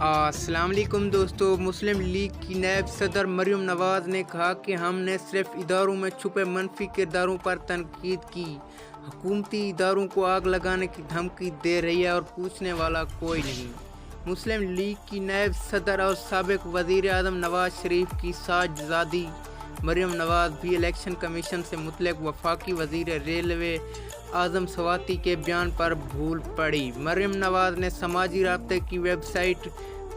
السلام علیکم دوستو، مسلم لیگ کی نائب صدر مریم نواز نے کہا کہ ہم نے صرف اداروں میں چھپے منفی کرداروں پر تنقید کی، حکومتی اداروں کو آگ لگانے کی دھمکی دے رہی ہے اور پوچھنے والا کوئی نہیں۔ مسلم لیگ کی نائب صدر اور سابق وزیر اعظم نواز شریف کی صاحبزادی مریم نواز بھی الیکشن کمیشن سے متعلق وفاقی وزیر ریلوے اعظم سواتی کے بیان پر بھول پڑی۔ مریم نواز نے سماجی رابطے کی ویب سائٹ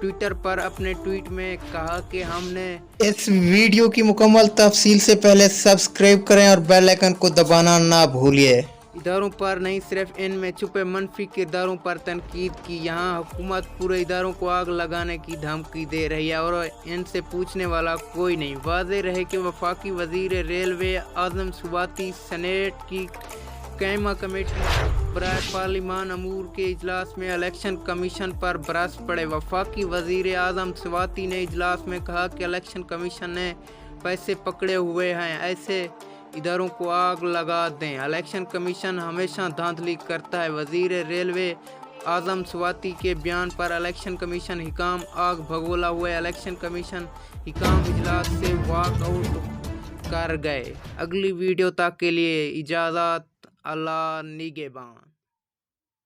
ٹویٹر پر اپنے ٹویٹ میں کہا کہ ہم نے اس ویڈیو کی مکمل تفصیل سے پہلے سبسکرائب کریں اور بیل آئیکن کو دبانا نہ بھولیے۔ اداروں پر نہیں، صرف ان میں چھپے منفی کرداروں پر تنقید کی۔ یہاں حکومت پورے اداروں کو آگ لگانے کی دھمکی دے رہی ہے اور ان سے پوچھنے والا کوئی نہیں۔ واضح رہے کہ وفاقی وزیر ریلوے اعظم سواتی سینیٹ کی قائمہ کمیٹی برائے پارلیمان امور کے اجلاس میں الیکشن کمیشن پر برس پڑے۔ وفاقی وزیر اعظم سواتی نے اجلاس میں کہا کہ الیکشن کمیشن نے پیسے پکڑے ہوئے ہیں، ایسے اداروں کو آگ لگا دیں۔ الیکشن کمیشن ہمیشہ دھاندلی کرتا ہے۔ وزیر ریلوے اعظم سواتی کے بیان پر الیکشن کمیشن حکام آگ بھگولا ہوئے۔ الیکشن کمیشن حکام اجلاس سے واک آؤٹ کر گئے۔ اگلی ویڈیو تک کے لیے اجازت، اللہ نگہبان۔